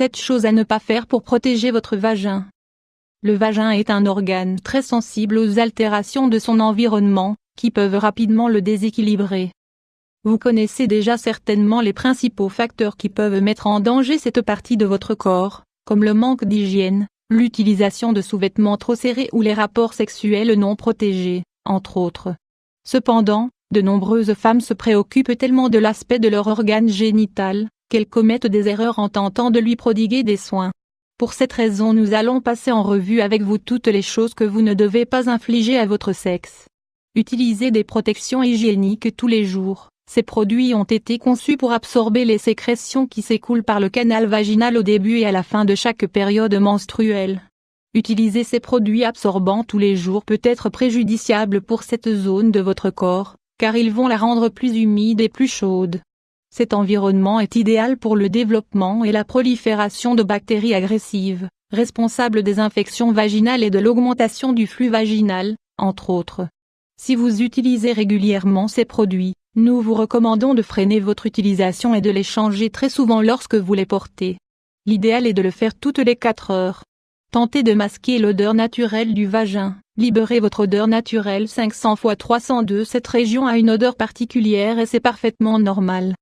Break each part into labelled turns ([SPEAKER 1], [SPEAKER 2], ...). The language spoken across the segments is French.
[SPEAKER 1] 7 choses à ne pas faire pour protéger votre vagin. Le vagin est un organe très sensible aux altérations de son environnement, qui peuvent rapidement le déséquilibrer. Vous connaissez déjà certainement les principaux facteurs qui peuvent mettre en danger cette partie de votre corps, comme le manque d'hygiène, l'utilisation de sous-vêtements trop serrés ou les rapports sexuels non protégés, entre autres. Cependant, de nombreuses femmes se préoccupent tellement de l'aspect de leur organe génital, qu'elles commettent des erreurs en tentant de lui prodiguer des soins. Pour cette raison, nous allons passer en revue avec vous toutes les choses que vous ne devez pas infliger à votre sexe. Utilisez des protections hygiéniques tous les jours. Ces produits ont été conçus pour absorber les sécrétions qui s'écoulent par le canal vaginal au début et à la fin de chaque période menstruelle. Utiliser ces produits absorbants tous les jours peut être préjudiciable pour cette zone de votre corps, car ils vont la rendre plus humide et plus chaude. Cet environnement est idéal pour le développement et la prolifération de bactéries agressives, responsables des infections vaginales et de l'augmentation du flux vaginal, entre autres. Si vous utilisez régulièrement ces produits, nous vous recommandons de freiner votre utilisation et de les changer très souvent lorsque vous les portez. L'idéal est de le faire toutes les 4 heures. Tentez de masquer l'odeur naturelle du vagin. Libérez votre odeur naturelle 500 x 302. Cette région a une odeur particulière et c'est parfaitement normal.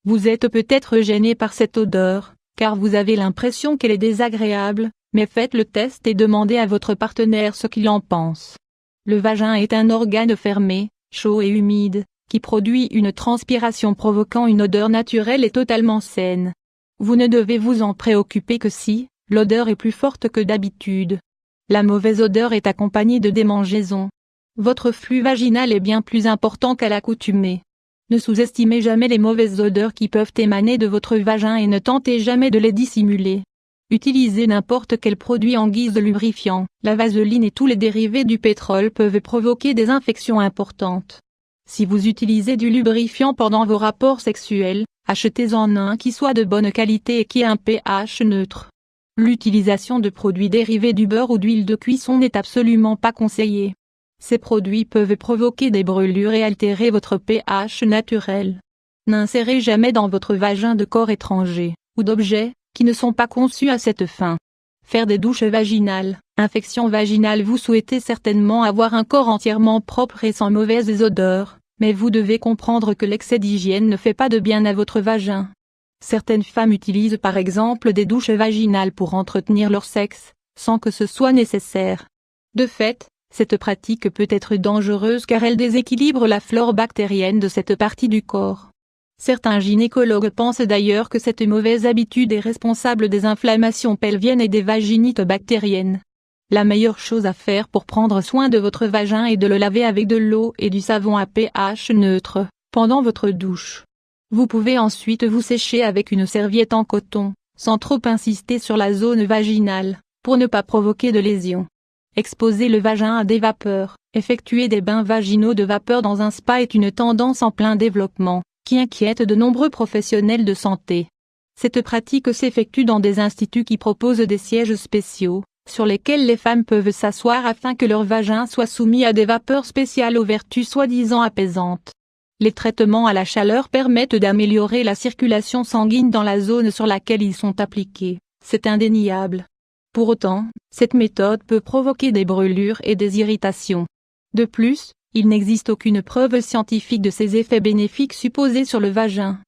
[SPEAKER 1] Vous êtes peut-être gêné par cette odeur, car vous avez l'impression qu'elle est désagréable, mais faites le test et demandez à votre partenaire ce qu'il en pense. Le vagin est un organe fermé, chaud et humide, qui produit une transpiration provoquant une odeur naturelle et totalement saine. Vous ne devez vous en préoccuper que si l'odeur est plus forte que d'habitude. La mauvaise odeur est accompagnée de démangeaisons. Votre flux vaginal est bien plus important qu'à l'accoutumée. Ne sous-estimez jamais les mauvaises odeurs qui peuvent émaner de votre vagin et ne tentez jamais de les dissimuler. Utilisez n'importe quel produit en guise de lubrifiant. La vaseline et tous les dérivés du pétrole peuvent provoquer des infections importantes. Si vous utilisez du lubrifiant pendant vos rapports sexuels, achetez-en un qui soit de bonne qualité et qui ait un pH neutre. L'utilisation de produits dérivés du beurre ou d'huile de cuisson n'est absolument pas conseillée. Ces produits peuvent provoquer des brûlures et altérer votre pH naturel. N'insérez jamais dans votre vagin de corps étrangers, ou d'objets, qui ne sont pas conçus à cette fin. Faire des douches vaginales, infection vaginale. Vous souhaitez certainement avoir un corps entièrement propre et sans mauvaises odeurs, mais vous devez comprendre que l'excès d'hygiène ne fait pas de bien à votre vagin. Certaines femmes utilisent par exemple des douches vaginales pour entretenir leur sexe, sans que ce soit nécessaire. De fait, cette pratique peut être dangereuse car elle déséquilibre la flore bactérienne de cette partie du corps. Certains gynécologues pensent d'ailleurs que cette mauvaise habitude est responsable des inflammations pelviennes et des vaginites bactériennes. La meilleure chose à faire pour prendre soin de votre vagin est de le laver avec de l'eau et du savon à pH neutre, pendant votre douche. Vous pouvez ensuite vous sécher avec une serviette en coton, sans trop insister sur la zone vaginale, pour ne pas provoquer de lésions. Exposer le vagin à des vapeurs. Effectuer des bains vaginaux de vapeur dans un spa est une tendance en plein développement, qui inquiète de nombreux professionnels de santé. Cette pratique s'effectue dans des instituts qui proposent des sièges spéciaux, sur lesquels les femmes peuvent s'asseoir afin que leur vagin soit soumis à des vapeurs spéciales aux vertus soi-disant apaisantes. Les traitements à la chaleur permettent d'améliorer la circulation sanguine dans la zone sur laquelle ils sont appliqués, c'est indéniable. Pour autant, cette méthode peut provoquer des brûlures et des irritations. De plus, il n'existe aucune preuve scientifique de ces effets bénéfiques supposés sur le vagin.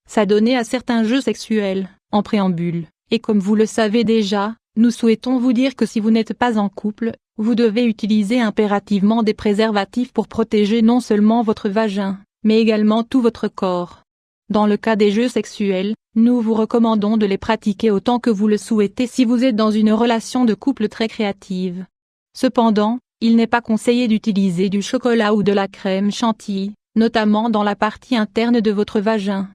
[SPEAKER 1] S'adonner à certains jeux sexuels, en préambule, et comme vous le savez déjà, nous souhaitons vous dire que si vous n'êtes pas en couple, vous devez utiliser impérativement des préservatifs pour protéger non seulement votre vagin, mais également tout votre corps. Dans le cas des jeux sexuels, nous vous recommandons de les pratiquer autant que vous le souhaitez si vous êtes dans une relation de couple très créative. Cependant, il n'est pas conseillé d'utiliser du chocolat ou de la crème chantilly, notamment dans la partie interne de votre vagin.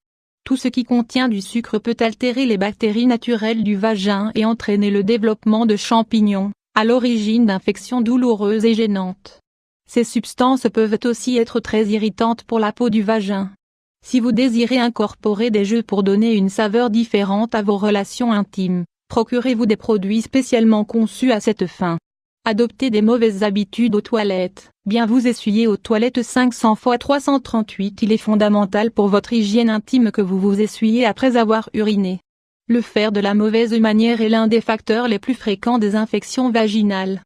[SPEAKER 1] Tout ce qui contient du sucre peut altérer les bactéries naturelles du vagin et entraîner le développement de champignons, à l'origine d'infections douloureuses et gênantes. Ces substances peuvent aussi être très irritantes pour la peau du vagin. Si vous désirez incorporer des jeux pour donner une saveur différente à vos relations intimes, procurez-vous des produits spécialement conçus à cette fin. Adoptez des mauvaises habitudes aux toilettes. Bien vous essuyer aux toilettes 500 x 338. Il est fondamental pour votre hygiène intime que vous vous essuyez après avoir uriné. Le faire de la mauvaise manière est l'un des facteurs les plus fréquents des infections vaginales.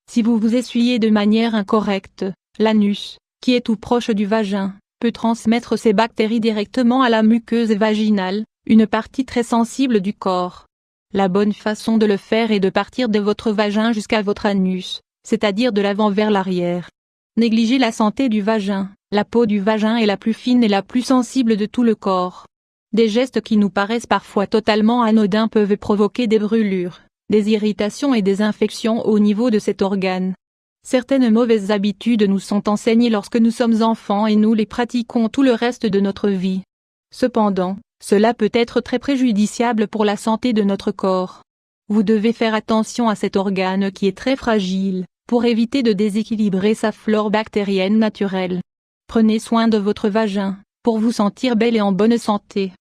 [SPEAKER 1] Si vous vous essuyez de manière incorrecte, l'anus, qui est tout proche du vagin, peut transmettre ces bactéries directement à la muqueuse vaginale, une partie très sensible du corps. La bonne façon de le faire est de partir de votre vagin jusqu'à votre anus, c'est-à-dire de l'avant vers l'arrière. Négligez la santé du vagin. La peau du vagin est la plus fine et la plus sensible de tout le corps. Des gestes qui nous paraissent parfois totalement anodins peuvent provoquer des brûlures, des irritations et des infections au niveau de cet organe. Certaines mauvaises habitudes nous sont enseignées lorsque nous sommes enfants et nous les pratiquons tout le reste de notre vie. Cependant, cela peut être très préjudiciable pour la santé de notre corps. Vous devez faire attention à cet organe qui est très fragile, pour éviter de déséquilibrer sa flore bactérienne naturelle. Prenez soin de votre vagin, pour vous sentir belle et en bonne santé.